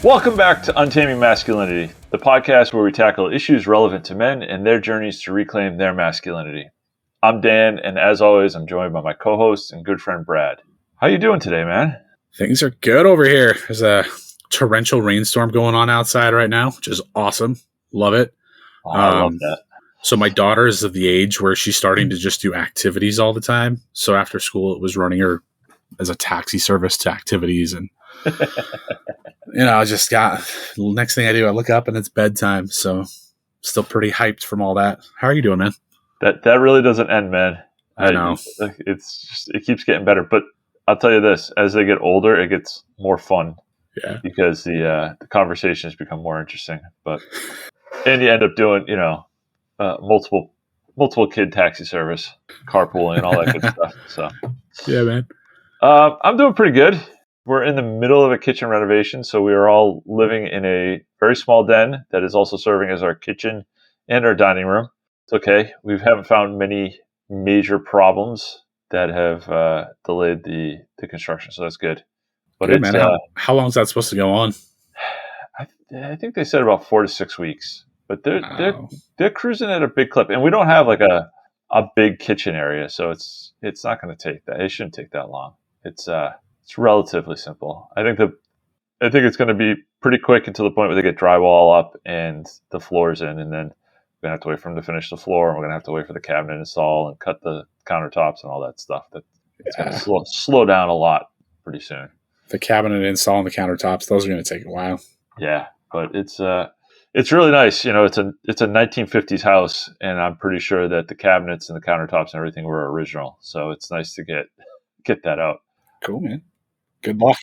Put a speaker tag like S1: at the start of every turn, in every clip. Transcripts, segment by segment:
S1: Welcome back to Untaming Masculinity, the podcast where we tackle issues relevant to men and their journeys to reclaim their masculinity. I'm Dan, and as always, I'm joined by my co-host and good friend Brad. How you doing today, man?
S2: Things are good over here. There's a torrential rainstorm going on outside right now, which is awesome. Love it.
S1: Oh, I love that.
S2: So my daughter is of the age where she's starting to just do activities all the time. So after school, it was running her as a taxi service to activities. And, I just got, next thing I do, I look up and it's bedtime. So still pretty hyped from all that. How are you doing, man?
S1: That really doesn't end, man.
S2: I know.
S1: It keeps getting better. But I'll tell you this, as they get older, it gets more fun.
S2: Yeah.
S1: Because the conversations become more interesting. And you end up doing, multiple kid taxi service, carpooling, and all that good stuff. So,
S2: yeah, man.
S1: I'm doing pretty good. We're in the middle of a kitchen renovation, so we are all living in a very small den that is also serving as our kitchen and our dining room. It's okay. We haven't found many major problems that have delayed the construction, so that's good. But
S2: good, man. How long is that supposed to go on?
S1: I think they said about 4 to 6 weeks. But they're cruising at a big clip, and we don't have like a big kitchen area, so it's not going to take that. It shouldn't take that long. It's relatively simple. I think it's going to be pretty quick until the point where they get drywall up and the floors in, and then we're going to have to wait for them to finish the floor, and we're going to have to wait for the cabinet install and cut the countertops and all that stuff. It's going to slow down a lot pretty soon.
S2: The cabinet install and the countertops, those are going to take a while.
S1: Yeah, but it's really nice. It's a 1950s house, and I'm pretty sure that the cabinets and the countertops and everything were original. So it's nice to get that out.
S2: Cool, man. Good luck.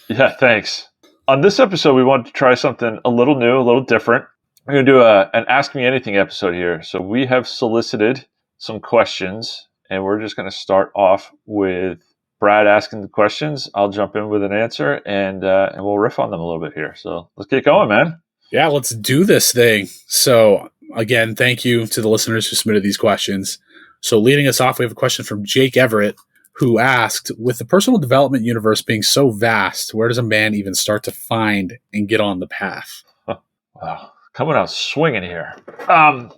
S1: Yeah, thanks. On this episode, we wanted to try something a little new, a little different. We're going to do an Ask Me Anything episode here. So we have solicited some questions, and we're just going to start off with Brad asking the questions. I'll jump in with an answer, and we'll riff on them a little bit here. So let's get going, man.
S2: Yeah, let's do this thing. So, again, thank you to the listeners who submitted these questions. So, leading us off, we have a question from Jake Everett, who asked, with the personal development universe being so vast, where does a man even start to find and get on the path?
S1: Wow, coming out swinging here.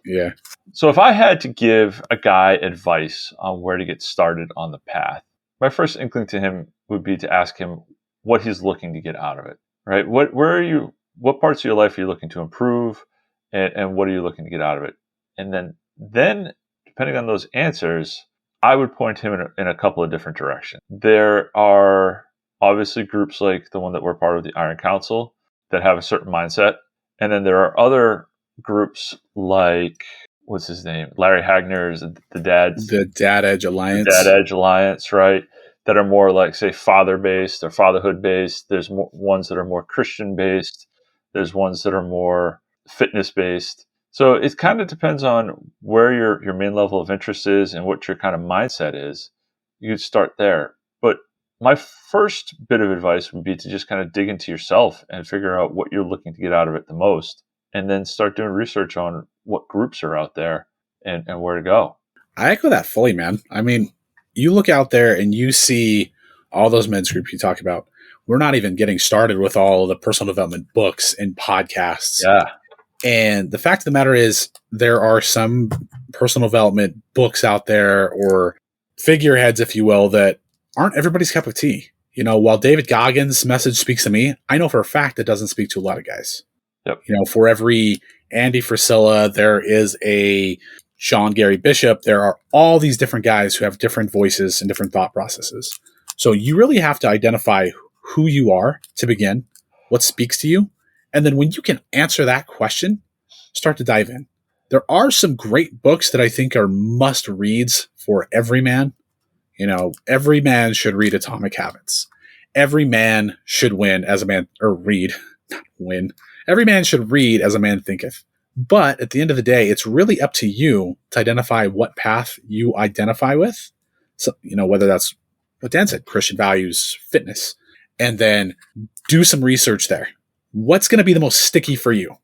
S2: Yeah.
S1: So, if I had to give a guy advice on where to get started on the path, my first inkling to him would be to ask him what he's looking to get out of it, right? What parts of your life are you looking to improve, and what are you looking to get out of it? And then depending on those answers, I would point him in a couple of different directions. There are obviously groups like the one that we're part of, the Iron Council, that have a certain mindset. And then there are other groups like, what's his name? Larry Hagner's, the Dad Edge Alliance. The Dad Edge Alliance, right? That are more like, say, father-based or fatherhood-based. There's ones that are more Christian-based. There's ones that are more fitness-based. So it kind of depends on where your main level of interest is and what your kind of mindset is. You could start there. But my first bit of advice would be to just kind of dig into yourself and figure out what you're looking to get out of it the most, and then start doing research on what groups are out there and where to go.
S2: I echo that fully, man. I mean, you look out there and you see all those men's groups you talk about. We're not even getting started with all of the personal development books and podcasts.
S1: Yeah.
S2: And the fact of the matter is, there are some personal development books out there, or figureheads, if you will, that aren't everybody's cup of tea. While David Goggins' message speaks to me, I know for a fact it doesn't speak to a lot of guys.
S1: Yep.
S2: For every Andy Frisella, there is a Sean Gary Bishop. There are all these different guys who have different voices and different thought processes. So you really have to identify who you are to begin, what speaks to you. And then when you can answer that question, start to dive in. There are some great books that I think are must reads for every man. Every man should read Atomic Habits. Every man should win as a man, or read, not win. Every man should read as a man thinketh. But at the end of the day, it's really up to you to identify what path you identify with. So, whether that's what Dan said, Christian values, fitness, and then do some research there. What's going to be the most sticky for you?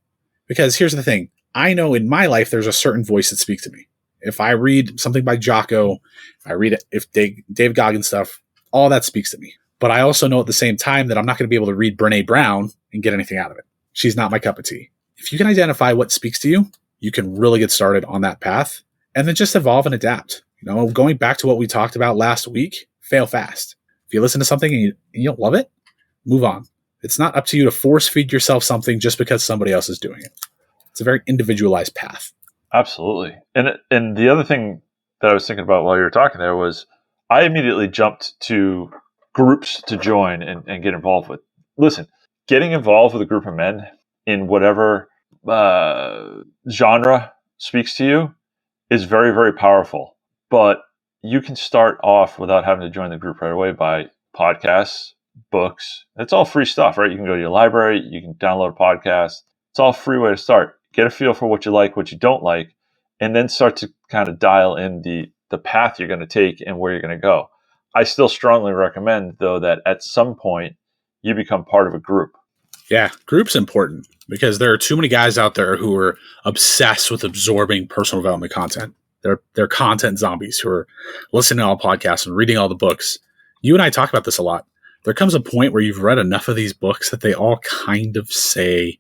S2: Because here's the thing. I know in my life, there's a certain voice that speaks to me. If I read something by Jocko, if I read Dave Goggins stuff, all that speaks to me. But I also know at the same time that I'm not going to be able to read Brene Brown and get anything out of it. She's not my cup of tea. If you can identify what speaks to you, you can really get started on that path and then just evolve and adapt. Going back to what we talked about last week, fail fast. If you listen to something and you don't love it, move on. It's not up to you to force feed yourself something just because somebody else is doing it. It's a very individualized path.
S1: Absolutely. And the other thing that I was thinking about while you were talking there was I immediately jumped to groups to join and get involved with. Listen, getting involved with a group of men in whatever genre speaks to you is very, very powerful. But you can start off without having to join the group right away by podcasts, books. It's all free stuff, right? You can go to your library, you can download a podcast. It's all a free way to start. Get a feel for what you like, what you don't like, and then start to kind of dial in the path you're going to take and where you're going to go. I still strongly recommend, though, that at some point you become part of a group.
S2: Yeah, group's important because there are too many guys out there who are obsessed with absorbing personal development content. They're content zombies who are listening to all podcasts and reading all the books. You and I talk about this a lot. There comes a point where you've read enough of these books that they all kind of say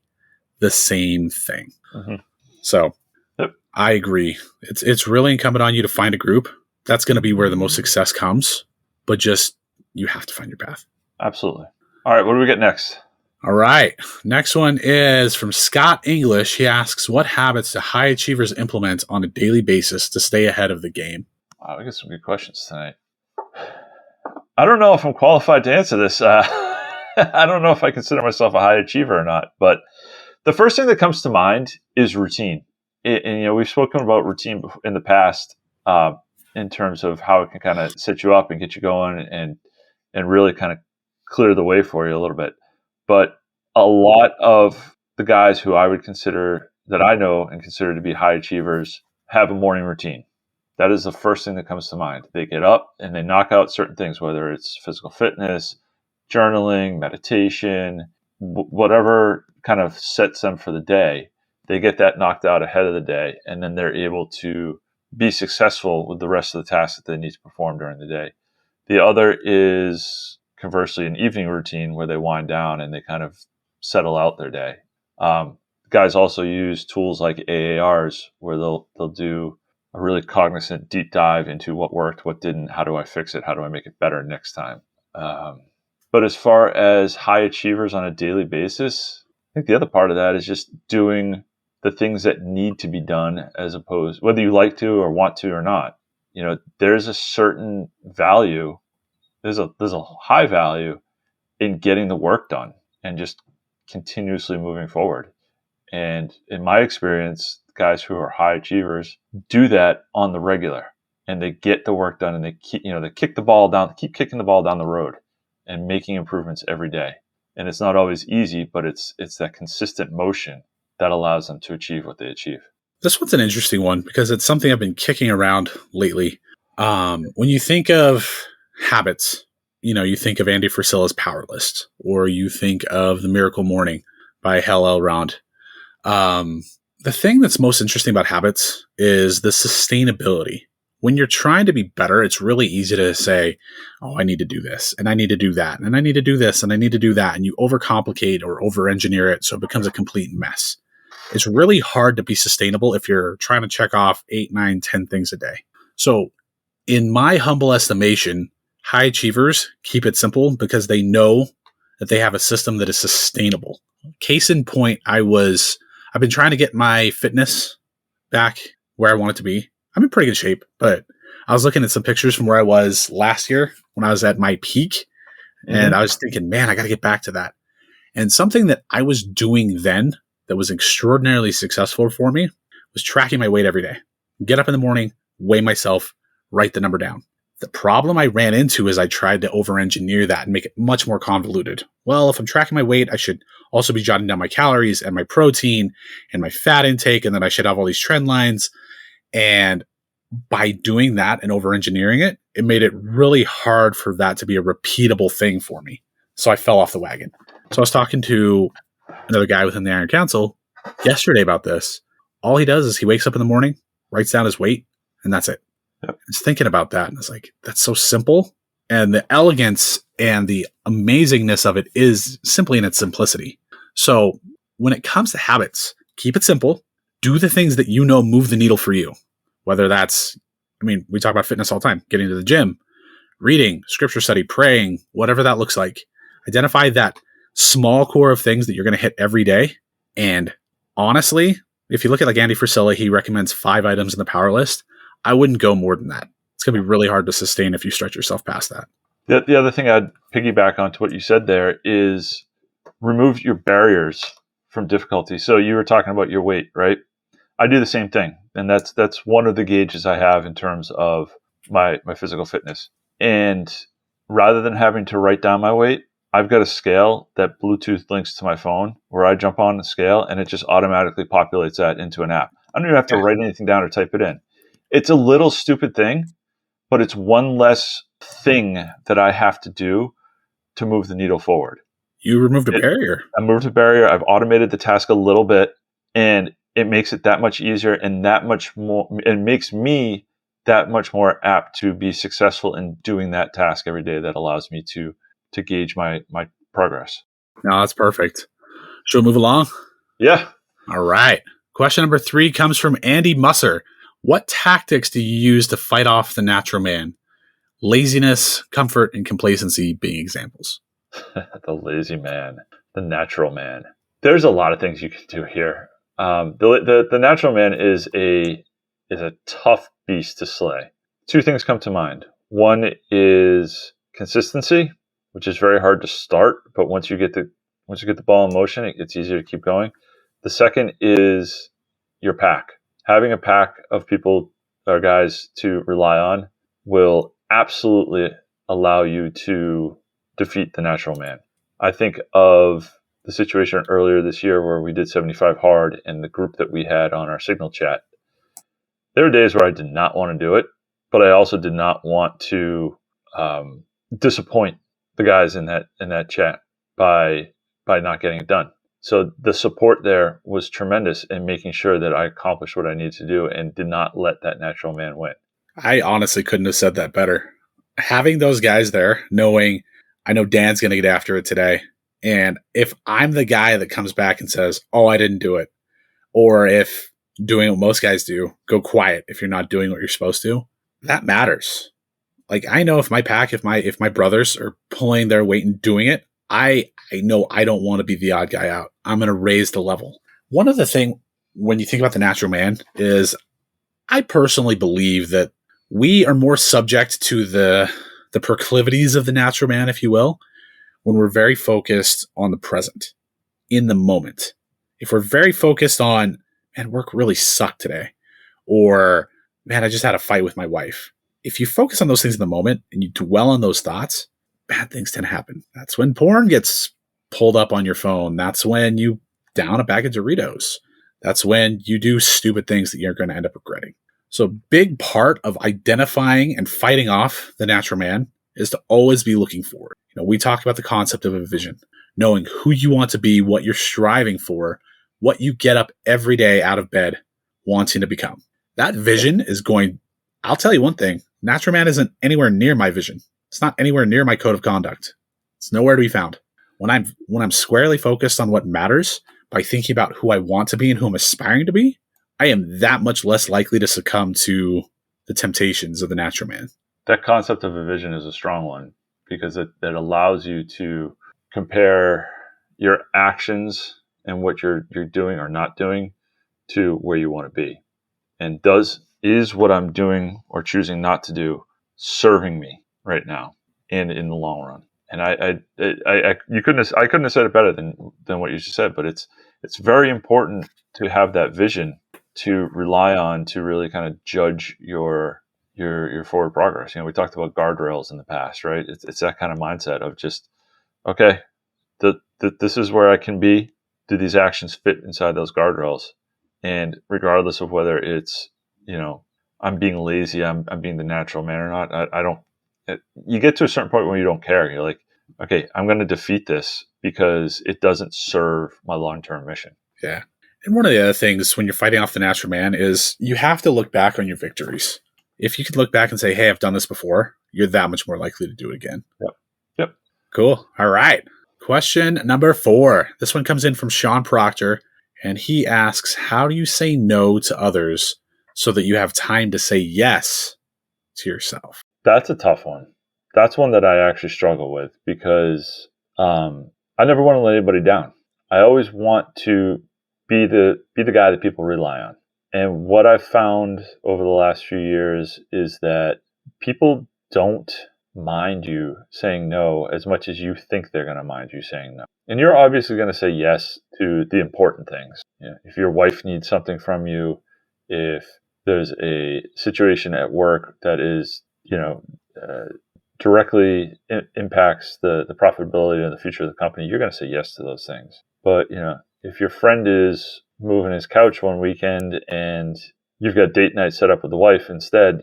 S2: the same thing. Mm-hmm. So yep. I agree. It's really incumbent on you to find a group. That's going to be where the most success comes, but just you have to find your path.
S1: Absolutely. All right, what do we get next?
S2: All right. Next one is from Scott English. He asks, what habits do high achievers implement on a daily basis to stay ahead of the game?
S1: Wow, we got some good questions tonight. I don't know if I'm qualified to answer this. I don't know if I consider myself a high achiever or not, but the first thing that comes to mind is routine. And we've spoken about routine in the past in terms of how it can kind of set you up and get you going and really kind of clear the way for you a little bit. But a lot of the guys who I would consider that I know and consider to be high achievers have a morning routine. That is the first thing that comes to mind. They get up and they knock out certain things, whether it's physical fitness, journaling, meditation, whatever kind of sets them for the day. They get that knocked out ahead of the day, and then they're able to be successful with the rest of the tasks that they need to perform during the day. The other is conversely an evening routine where they wind down and they kind of settle out their day. Guys also use tools like AARs where they'll do a really cognizant deep dive into what worked, what didn't, how do I fix it, how do I make it better next time. But as far as high achievers on a daily basis, I think the other part of that is just doing the things that need to be done as opposed, whether you like to or want to or not. There's a certain value. There's a high value in getting the work done and just continuously moving forward. And in my experience, guys who are high achievers do that on the regular, and they get the work done, and they keep kicking the ball down the road and making improvements every day. And it's not always easy, but it's that consistent motion that allows them to achieve what they achieve.
S2: This one's an interesting one because it's something I've been kicking around lately. When you think of habits, you think of Andy Frisella's Power List, or you think of The Miracle Morning by Hal Elrond. The thing that's most interesting about habits is the sustainability. When you're trying to be better, it's really easy to say, oh, I need to do this, and I need to do that, and I need to do this, and I need to do that. And you overcomplicate or over-engineer it so it becomes a complete mess. It's really hard to be sustainable if you're trying to check off 8, 9, 10 things a day. So in my humble estimation, high achievers keep it simple because they know that they have a system that is sustainable. Case in point, I've been trying to get my fitness back where I want it to be. I'm in pretty good shape, but I was looking at some pictures from where I was last year when I was at my peak, and I was thinking, man, I got to get back to that. And something that I was doing then that was extraordinarily successful for me was tracking my weight every day. Get up in the morning, weigh myself, write the number down. The problem I ran into is I tried to over-engineer that and make it much more convoluted. Well, if I'm tracking my weight, I should also be jotting down my calories and my protein and my fat intake, and then I should have all these trend lines. And by doing that and over-engineering it, it made it really hard for that to be a repeatable thing for me. So I fell off the wagon. So I was talking to another guy within the Iron Council yesterday about this. All he does is he wakes up in the morning, writes down his weight, and that's it. Yep. I was thinking about that, and I was like, that's so simple. And the elegance And the amazingness of it is simply in its simplicity. So when it comes to habits, keep it simple. Do the things that you know move the needle for you. Whether that's, we talk about fitness all the time, getting to the gym, reading, scripture study, praying, whatever that looks like. Identify that small core of things that you're going to hit every day. And honestly, if you look at like Andy Frisella, he recommends 5 items in the power list. I wouldn't go more than that. It's going to be really hard to sustain if you stretch yourself past that.
S1: The other thing I'd piggyback onto what you said there is remove your barriers from difficulty. So you were talking about your weight, right? I do the same thing. And that's one of the gauges I have in terms of my physical fitness. And rather than having to write down my weight, I've got a scale that Bluetooth links to my phone where I jump on the scale and it just automatically populates that into an app. I don't even have to write anything down or type it in. It's a little stupid thing, but it's one less thing that I have to do to move the needle forward.
S2: You removed a barrier.
S1: I moved a barrier. I've automated the task a little bit, and it makes it that much easier and that much more. It makes me that much more apt to be successful in doing that task every day. That allows me to gauge my progress.
S2: No, that's perfect. Should we move along?
S1: Yeah.
S2: All right. Question number 3 comes from Andy Musser. What tactics do you use to fight off the natural man? Laziness, comfort, and complacency being examples.
S1: The lazy man, the natural man. There's a lot of things you can do here. The natural man is a tough beast to slay. 2 things come to mind. One is consistency, which is very hard to start, but once you get the ball in motion, it's easier to keep going. The second is your pack. Having a pack of people or guys to rely on will absolutely allow you to defeat the natural man. I think of the situation earlier this year where we did 75 hard and the group that we had on our Signal chat. There were days where I did not want to do it, but I also did not want to disappoint the guys in that chat by not getting it done. So the support there was tremendous in making sure that I accomplished what I needed to do and did not let that natural man win.
S2: I honestly couldn't have said that better. Having those guys there, knowing I know Dan's going to get after it today, and if I'm the guy that comes back and says, "Oh, I didn't do it," or if doing what most guys do, go quiet if you're not doing what you're supposed to, that matters. Like, I know if my pack, if my brothers are pulling their weight and doing it, I know I don't want to be the odd guy out. I'm going to raise the level. One other thing, when you think about the natural man, is I personally believe that we are more subject to the proclivities of the natural man, if you will, when we're very focused on the present, in the moment. If we're very focused on, man, work really sucked today, or man, I just had a fight with my wife. If you focus on those things in the moment and you dwell on those thoughts, bad things tend to happen. That's when porn gets pulled up on your phone. That's when you down a bag of Doritos. That's when you do stupid things that you're going to end up regretting. So a big part of identifying and fighting off the natural man is to always be looking forward. We talk about the concept of a vision, knowing who you want to be, what you're striving for, what you get up every day out of bed wanting to become. That vision is going, I'll tell you one thing, natural man isn't anywhere near my vision. It's not anywhere near my code of conduct. It's nowhere to be found. When I'm squarely focused on what matters by thinking about who I want to be and who I'm aspiring to be, I am that much less likely to succumb to the temptations of the natural man.
S1: That concept of a vision is a strong one because it allows you to compare your actions and what you're doing or not doing to where you want to be. And is what I'm doing or choosing not to do serving me right now and in the long run? And I couldn't have said it better than what you just said, but it's very important to have that vision to rely on to really kind of judge your forward progress. We talked about guardrails in the past, right? It's that kind of mindset of just, okay, this is where I can be. Do these actions fit inside those guardrails? And regardless of whether it's, I'm being lazy, I'm being the natural man or not, I don't. You get to a certain point where you don't care. You're like, okay, I'm going to defeat this because it doesn't serve my long-term mission.
S2: Yeah. And one of the other things when you're fighting off the natural man is you have to look back on your victories. If you could look back and say, hey, I've done this before, you're that much more likely to do it again.
S1: Yep.
S2: Cool. All right. Question number 4. This one comes in from Sean Proctor, and he asks, how do you say no to others so that you have time to say yes to yourself?
S1: That's a tough one. That's one that I actually struggle with because I never want to let anybody down. I always want to be the guy that people rely on. And what I've found over the last few years is that people don't mind you saying no as much as you think they're going to mind you saying no. And you're obviously going to say yes to the important things. You know, if your wife needs something from you, if there's a situation at work that is, directly impacts the profitability and the future of the company, you're going to say yes to those things. But, if your friend is moving his couch one weekend and you've got date night set up with the wife instead,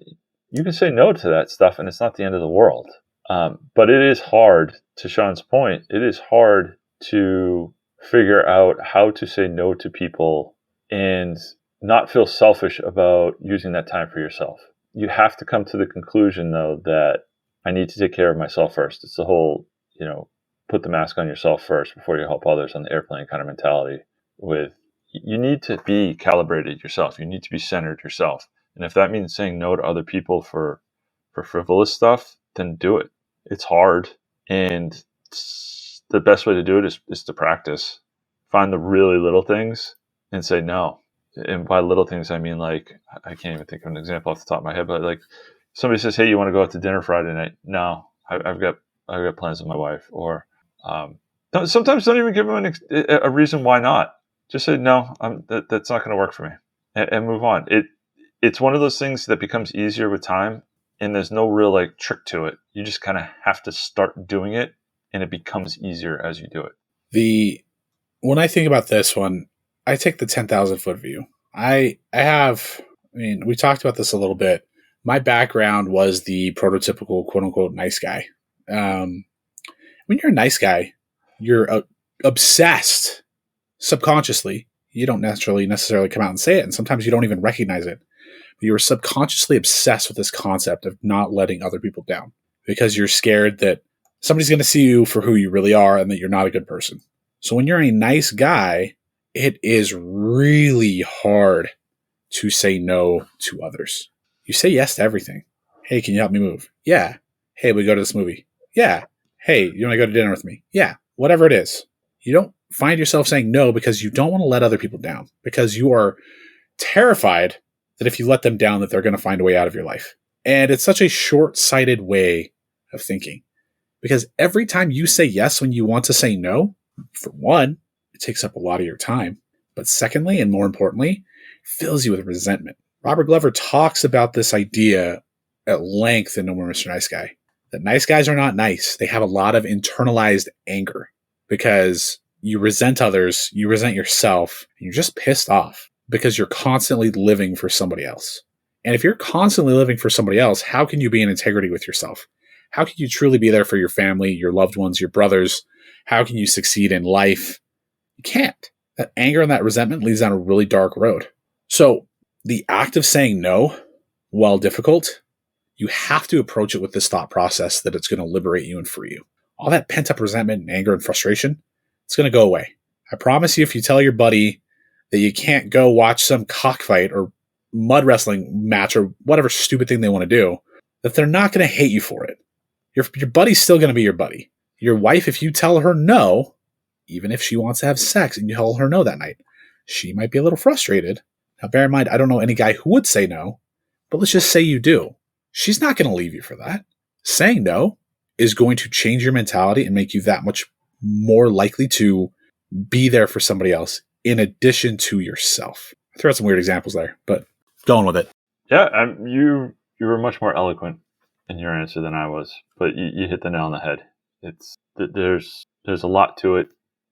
S1: you can say no to that stuff and it's not the end of the world. But it is hard, to Sean's point, it is hard to figure out how to say no to people and not feel selfish about using that time for yourself. You have to come to the conclusion, though, that I need to take care of myself first. It's the whole, put the mask on yourself first before you help others on the airplane kind of mentality. You need to be calibrated yourself. You need to be centered yourself. And if that means saying no to other people for frivolous stuff, then do it. It's hard. And the best way to do it is to practice. Find the really little things and say no. And by little things, I mean, like, I can't even think of an example off the top of my head, but like somebody says, hey, you want to go out to dinner Friday night? No, I've got plans with my wife. Or sometimes don't even give them a reason why not. Just say, no, that's not going to work for me, and move on. It's one of those things that becomes easier with time, and there's no real like trick to it. You just kind of have to start doing it, and it becomes easier as you do it.
S2: When I think about this one, I take the 10,000 foot view. We talked about this a little bit. My background was the prototypical quote unquote nice guy. When you're a nice guy, you're obsessed subconsciously. You don't necessarily come out and say it, and sometimes you don't even recognize it. But you're subconsciously obsessed with this concept of not letting other people down because you're scared that somebody's going to see you for who you really are and that you're not a good person. So when you're a nice guy, it is really hard to say no to others. You say yes to everything. Hey, can you help me move? Yeah. Hey, we go to this movie. Yeah. Hey, you want to go to dinner with me? Yeah. Whatever it is. You don't find yourself saying no because you don't want to let other people down, because you are terrified that if you let them down that they're going to find a way out of your life. And it's such a short-sighted way of thinking, because every time you say yes when you want to say no, for one, it takes up a lot of your time. But secondly, and more importantly, it fills you with resentment. Robert Glover talks about this idea at length in No More Mr. Nice Guy, that nice guys are not nice. They have a lot of internalized anger because you resent others, you resent yourself, and you're just pissed off because you're constantly living for somebody else. And if you're constantly living for somebody else, how can you be in integrity with yourself? How can you truly be there for your family, your loved ones, your brothers? How can you succeed in life? You can't. That anger and that resentment leads down a really dark road. So the act of saying no, while difficult, you have to approach it with this thought process that it's going to liberate you and free you. All that pent-up resentment and anger and frustration, it's going to go away. I promise you, if you tell your buddy that you can't go watch some cockfight or mud wrestling match or whatever stupid thing they want to do, that they're not going to hate you for it. Your buddy's still going to be your buddy. Your wife, if you tell her no, even if she wants to have sex and you tell her no that night, she might be a little frustrated. Now, bear in mind, I don't know any guy who would say no, but let's just say you do. She's not going to leave you for that. Saying no is going to change your mentality and make you that much more likely to be there for somebody else in addition to yourself. I threw out some weird examples there, but going with it.
S1: Yeah, you were much more eloquent in your answer than I was, but you hit the nail on the head. There's a lot to it,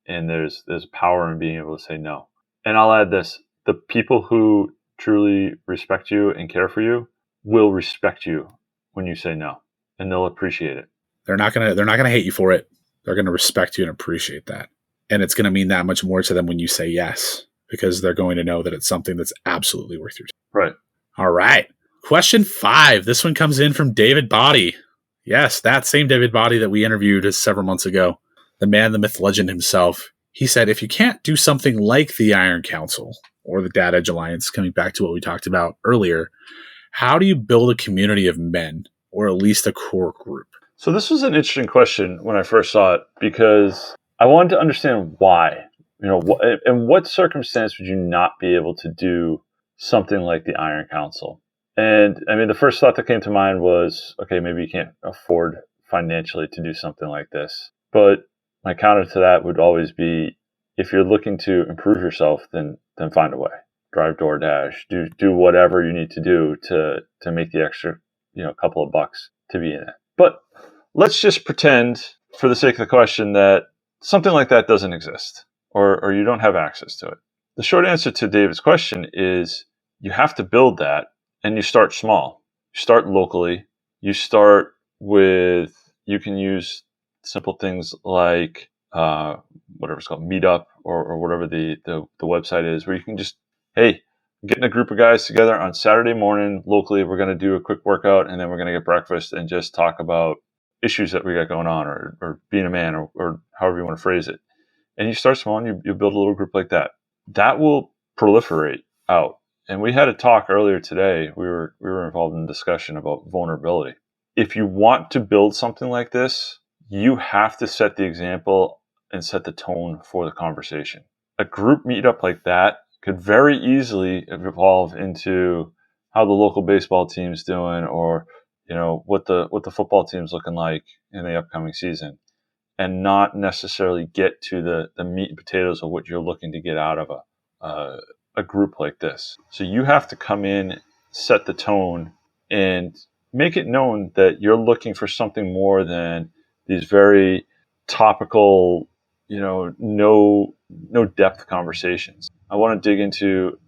S1: and there's power in being able to say no. And I'll add this: the people who truly respect you and care for you will respect you when you say no, and they'll appreciate it.
S2: They're not gonna hate you for it. They're gonna respect you and appreciate that, and it's gonna mean that much more to them when you say yes, because they're going to know that it's something that's absolutely worth your time.
S1: Right.
S2: All right. Question 5. This one comes in from David Body. Yes, that same David Body that we interviewed several months ago, the man, the myth, legend himself. He said, if you can't do something like the Iron Council or the Dad Edge Alliance, coming back to what we talked about earlier, how do you build a community of men, or at least a core group?
S1: So this was an interesting question when I first saw it, because I wanted to understand why. In what circumstance would you not be able to do something like the Iron Council? And I mean, the first thought that came to mind was, okay, maybe you can't afford financially to do something like this. But my counter to that would always be, if you're looking to improve yourself, then find a way. Drive DoorDash, do whatever you need to do to make the extra, couple of bucks to be in it. But let's just pretend, for the sake of the question, that something like that doesn't exist, or you don't have access to it. The short answer to David's question is, you have to build that, and you start small. You start locally. You start with, you can use simple things like whatever it's called, Meetup, or whatever the website is, where you can just, hey, getting a group of guys together on Saturday morning locally. We're going to do a quick workout, and then we're going to get breakfast and just talk about issues that we got going on, or being a man, or however you want to phrase it. And you start small, and you build a little group like that. That will proliferate out. And we had a talk earlier today. We were involved in a discussion about vulnerability. If you want to build something like this, you have to set the example and set the tone for the conversation. A group meetup like that could very easily evolve into how the local baseball team's doing, or what the football team's looking like in the upcoming season, and not necessarily get to the meat and potatoes of what you're looking to get out of a group like this. So you have to come in, set the tone, and make it known that you're looking for something more than these very topical, no depth conversations. I want to dig into,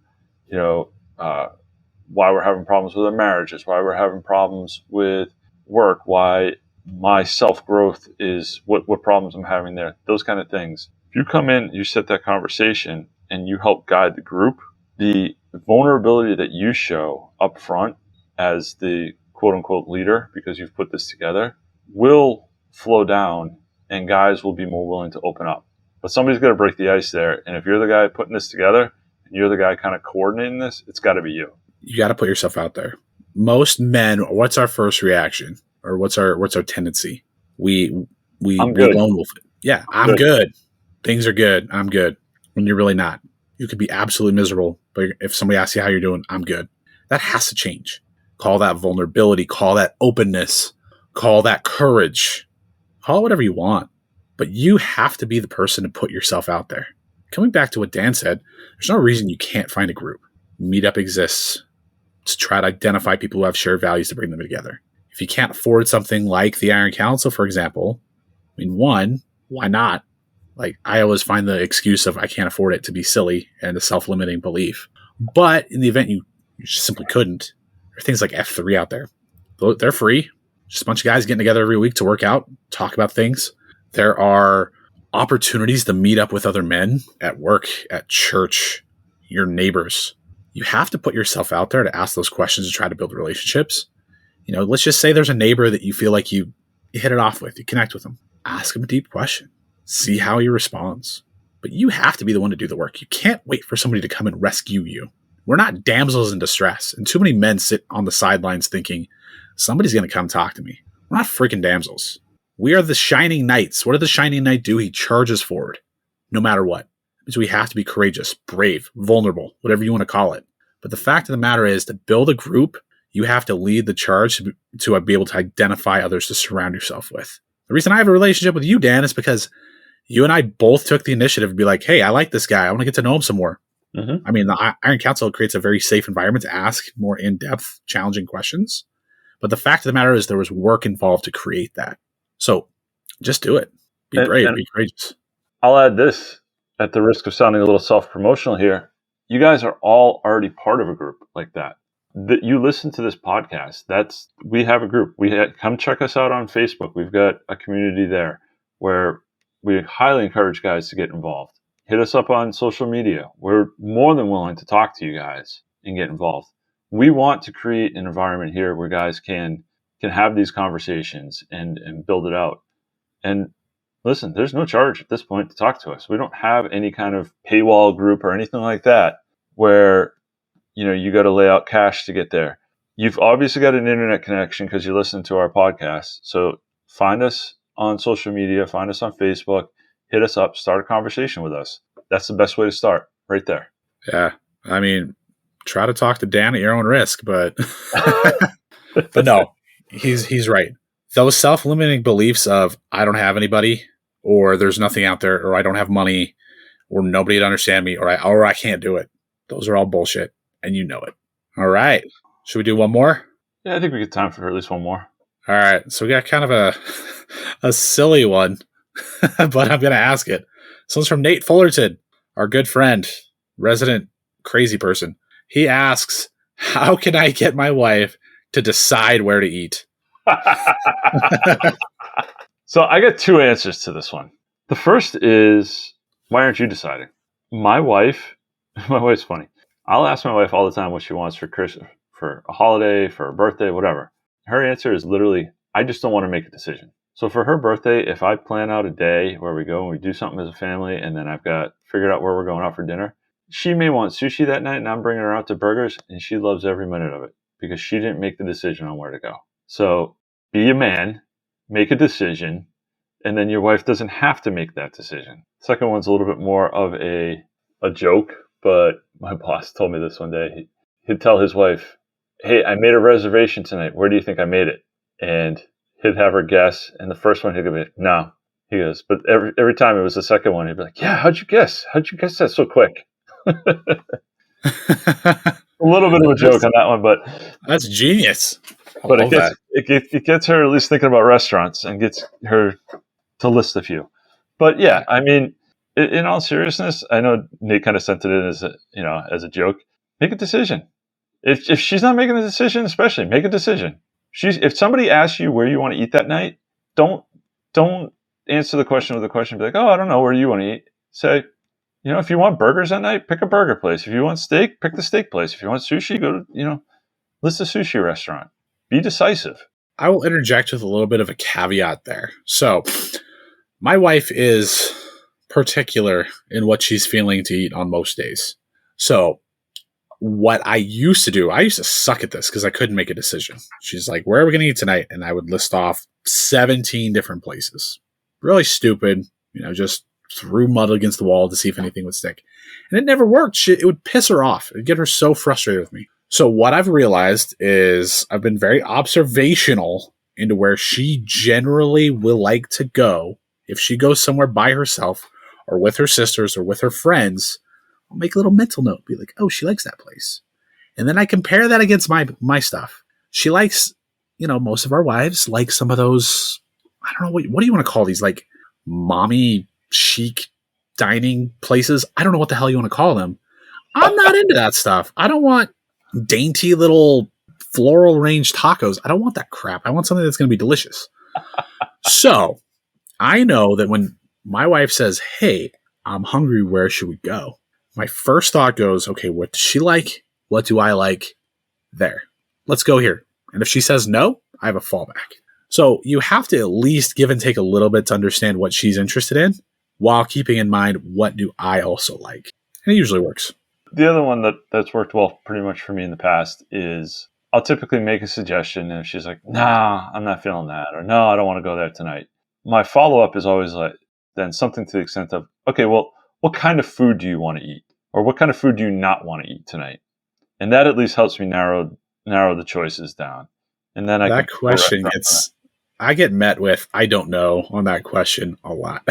S1: why we're having problems with our marriages, why we're having problems with work, why my self-growth is what problems I'm having there, those kind of things. If you come in, you set that conversation, and you help guide the group, the vulnerability that you show up front as the quote-unquote leader, because you've put this together, will flow down, and guys will be more willing to open up. But somebody's got to break the ice there, and if you're the guy putting this together, and you're the guy kind of coordinating this, it's got to be you.
S2: You got to put yourself out there. Most men, what's our first reaction, or what's our tendency? We
S1: I'm good.
S2: lone wolf it. Yeah, I'm good. Things are good. I'm good. When you're really not. You could be absolutely miserable, but if somebody asks you how you're doing, I'm good. That has to change. Call that vulnerability. Call that openness. Call that courage. Call it whatever you want. But you have to be the person to put yourself out there. Coming back to what Dan said, there's no reason you can't find a group. Meetup exists to try to identify people who have shared values to bring them together. If you can't afford something like the Iron Council, for example, I mean, one, why not? Like, I always find the excuse of I can't afford it to be silly and a self-limiting belief. But in the event you just simply couldn't, there are things like F3 out there. They're free. Just a bunch of guys getting together every week to work out, talk about things. There are opportunities to meet up with other men at work, at church, your neighbors. You have to put yourself out there to ask those questions and try to build relationships. Let's just say there's a neighbor that you feel like you hit it off with, you connect with them. Ask him a deep question. See how he responds. But you have to be the one to do the work. You can't wait for somebody to come and rescue you. We're not damsels in distress. And too many men sit on the sidelines thinking, somebody's going to come talk to me. We're not freaking damsels. We are the shining knights. What does the shining knight do? He charges forward, no matter what. So we have to be courageous, brave, vulnerable, whatever you want to call it. But the fact of the matter is, to build a group, you have to lead the charge to be able to identify others to surround yourself with. The reason I have a relationship with you, Dan, is because you and I both took the initiative to be like, hey, I like this guy. I want to get to know him some more. Mm-hmm. I mean, the Iron Council creates a very safe environment to ask more in-depth, challenging questions. But the fact of the matter is, there was work involved to create that. So just do it. Be brave. Be courageous.
S1: I'll add this, at the risk of sounding a little self-promotional here. You guys are all already part of a group like that. That you listen to this podcast. We have a group. Come check us out on Facebook. We've got a community there where we highly encourage guys to get involved. Hit us up on social media. We're more than willing to talk to you guys and get involved. We want to create an environment here where guys can can have these conversations and build it out. And listen, there's no charge at this point to talk to us. We don't have any kind of paywall group or anything like that where, you got to lay out cash to get there. You've obviously got an internet connection because you listen to our podcast. So find us on social media, find us on Facebook, hit us up, start a conversation with us. That's the best way to start right there.
S2: Yeah. I mean, try to talk to Dan at your own risk, but but no, he's right. Those self-limiting beliefs of I don't have anybody, or there's nothing out there, or I don't have money, or nobody to understand me, or I can't do it. Those are all bullshit, and you know it. All right. Should we do one more?
S1: Yeah, I think we get time for at least one more.
S2: All right. So we got kind of a silly one, but I'm going to ask it. This one's from Nate Fullerton, our good friend, resident crazy person. He asks, how can I get my wife to decide where to eat?
S1: So I got two answers to this one. The first is, why aren't you deciding? My wife's funny. I'll ask my wife all the time what she wants for Christmas, for a holiday, for a birthday, whatever. Her answer is literally, I just don't want to make a decision. So for her birthday, if I plan out a day where we go and we do something as a family, and then I've got figured out where we're going out for dinner, she may want sushi that night and I'm bringing her out to burgers, and she loves every minute of it because she didn't make the decision on where to go. So be a man, make a decision, and then your wife doesn't have to make that decision. Second one's a little bit more of a joke, but my boss told me this one day. He'd tell his wife, hey, I made a reservation tonight. Where do you think I made it? And he'd have her guess. And the first one, he'd go, no. He goes, but every time it was the second one, he'd be like, yeah, how'd you guess? How'd you guess that so quick? A little bit of a joke on that one, but
S2: that's genius.
S1: But it gets her at least thinking about restaurants and gets her to list a few. But yeah, I mean, in all seriousness, I know Nate kind of sent it in as a joke. Make a decision. If she's not making a decision, especially make a decision. If somebody asks you where you want to eat that night, don't answer the question with a question. Be like, oh, I don't know, where do you want to eat? Say, if you want burgers that night, pick a burger place. If you want steak, pick the steak place. If you want sushi, go to list a sushi restaurant. Be decisive.
S2: I will interject with a little bit of a caveat there. So, my wife is particular in what she's feeling to eat on most days. So, what I used to do, I used to suck at this because I couldn't make a decision. She's like, where are we going to eat tonight? And I would list off 17 different places. Really stupid, just threw mud against the wall to see if anything would stick. And it never worked. It would piss her off. It would get her so frustrated with me. So what I've realized is I've been very observational into where she generally will like to go. If she goes somewhere by herself or with her sisters or with her friends, I'll make a little mental note. Be like, oh, she likes that place. And then I compare that against my stuff. She likes, most of our wives like some of those, I don't know, what do you want to call these? Like mommy chic dining places. I don't know what the hell you want to call them. I'm not into that stuff. I don't want dainty little floral range tacos. I don't want that crap. I want something that's going to be delicious. So I know that when my wife says, hey, I'm hungry, where should we go? My first thought goes, okay, what does she like? What do I like? There. Let's go here. And if she says no, I have a fallback. So you have to at least give and take a little bit to understand what she's interested in while keeping in mind what do I also like. And it usually works.
S1: The other one that's worked well pretty much for me in the past is I'll typically make a suggestion, and if she's like, nah, I'm not feeling that, or no, I don't want to go there tonight. My follow-up is always like, then something to the extent of, okay, well, what kind of food do you want to eat? Or what kind of food do you not want to eat tonight? And that at least helps me narrow the choices down. And then
S2: that question I get met with, I don't know on that question a lot.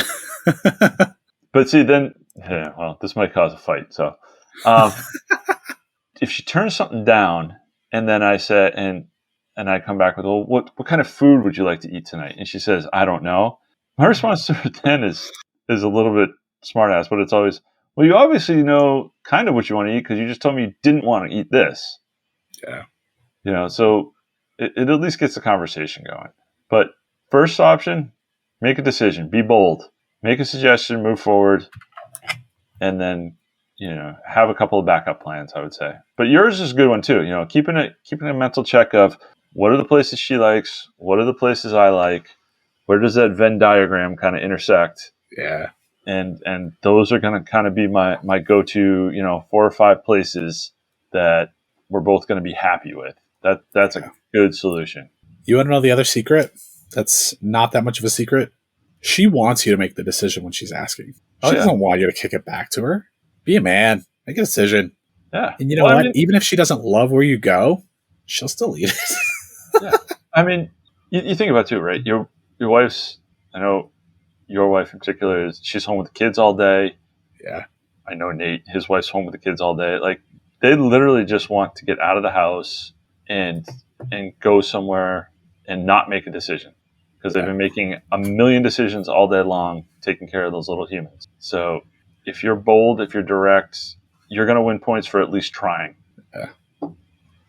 S1: But see, then, this might cause a fight. So if she turns something down and then I say, and I come back with, well, what kind of food would you like to eat tonight? And she says, I don't know. My response to her then is a little bit smart ass, but it's always, well, you obviously know kind of what you want to eat because you just told me you didn't want to eat this.
S2: Yeah.
S1: So it at least gets the conversation going. But first option, make a decision, be bold, make a suggestion, move forward, and then, have a couple of backup plans, I would say. But yours is a good one too. Keeping a mental check of what are the places she likes? What are the places I like? Where does that Venn diagram kind of intersect?
S2: Yeah.
S1: And those are going to kind of be my go-to, 4 or 5 places that we're both going to be happy with. That's a good solution.
S2: You want to know the other secret? That's not that much of a secret. She wants you to make the decision when she's asking. She doesn't want you to kick it back to her. Be a man. Make a decision.
S1: Yeah.
S2: And you know what? Even if she doesn't love where you go, she'll still eat it.
S1: Yeah. I mean, you think about it too, right? Your wife's, I know your wife in particular, she's home with the kids all day.
S2: Yeah.
S1: I know Nate, his wife's home with the kids all day. Like, they literally just want to get out of the house and go somewhere and not make a decision, because they've been making a million decisions all day long, taking care of those little humans. So if you're bold, if you're direct, you're going to win points for at least trying.
S2: Yeah.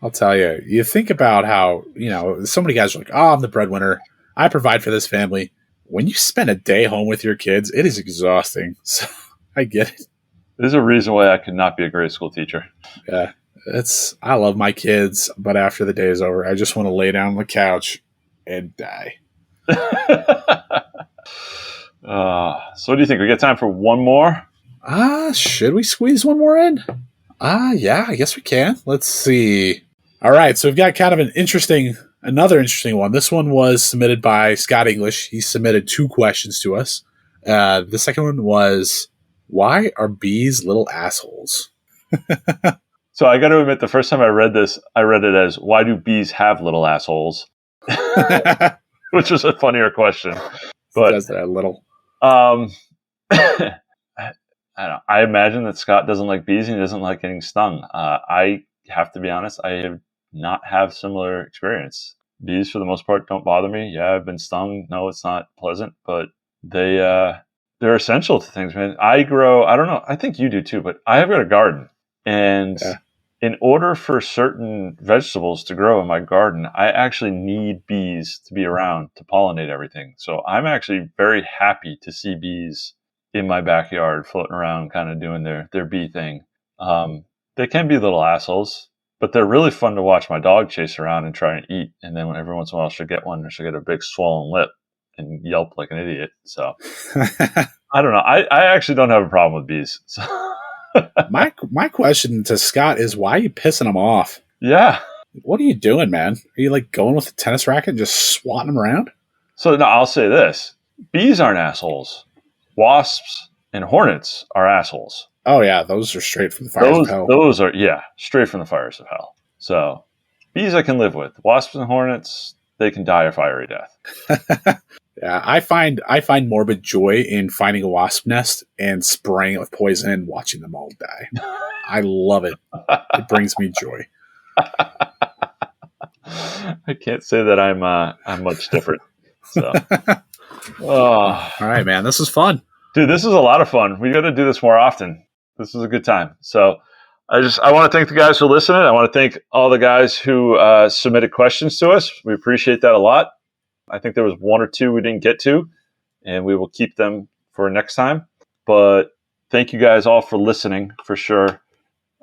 S2: I'll tell you, you think about how, so many guys are like, oh, I'm the breadwinner. I provide for this family. When you spend a day home with your kids, it is exhausting. So I get it.
S1: There's a reason why I could not be a grade school teacher.
S2: Yeah. I love my kids, but after the day is over, I just want to lay down on the couch and die.
S1: So what do you think? We got time for one more?
S2: Should we squeeze one more in? Yeah, I guess we can. Let's see. All right, so we've got kind of another interesting one. This one was submitted by Scott English. He submitted 2 questions to us. The second one was, why are bees little assholes?
S1: So I got to admit, the first time I read this, I read it as, why do bees have little assholes? Which was a funnier question. But
S2: does that a little.
S1: I don't know. I imagine that Scott doesn't like bees and he doesn't like getting stung. I have to be honest, I have not have similar experience. Bees, for the most part, don't bother me. Yeah, I've been stung. No, it's not pleasant, but they're essential to things, man. I don't know, I think you do too, but I have got a garden. And in order for certain vegetables to grow in my garden, I actually need bees to be around to pollinate everything. So I'm actually very happy to see bees in my backyard floating around, kind of doing their bee thing. They can be little assholes, but they're really fun to watch my dog chase around and try and eat. And then every once in a while she'll get one and she'll get a big swollen lip and yelp like an idiot. So I don't know. I actually don't have a problem with bees. So.
S2: My question to Scott is, why are you pissing them off?
S1: Yeah.
S2: What are you doing, man? Are you like going with a tennis racket and just swatting them around?
S1: So no, I'll say this. Bees aren't assholes. Wasps and hornets are assholes.
S2: Oh yeah, those are straight from the fires of hell.
S1: Those are, straight from the fires of hell. So bees I can live with. Wasps and hornets, they can die a fiery death.
S2: Yeah, I find morbid joy in finding a wasp nest and spraying it with poison and watching them all die. I love it. It brings me joy.
S1: I can't say that I'm much different. So,
S2: all right, man, this is fun,
S1: dude. This is a lot of fun. We got to do this more often. This is a good time. So, I want to thank the guys for listening. I want to thank all the guys who submitted questions to us. We appreciate that a lot. I think there was 1 or 2 we didn't get to, and we will keep them for next time. But thank you guys all for listening, for sure.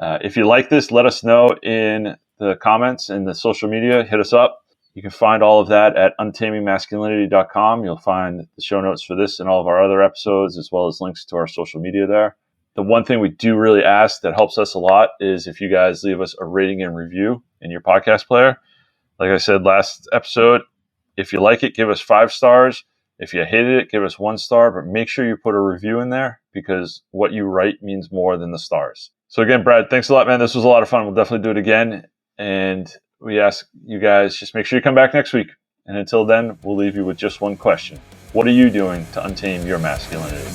S1: If you like this, let us know in the comments and the social media. Hit us up. You can find all of that at untamingmasculinity.com. You'll find the show notes for this and all of our other episodes, as well as links to our social media there. The one thing we do really ask that helps us a lot is if you guys leave us a rating and review in your podcast player. Like I said last episode, if you like it, give us 5 stars. If you hated it, give us 1 star, but make sure you put a review in there, because what you write means more than the stars. So again, Brad, thanks a lot, man. This was a lot of fun. We'll definitely do it again. And we ask you guys, just make sure you come back next week. And until then, we'll leave you with just one question. What are you doing to untame your masculinity?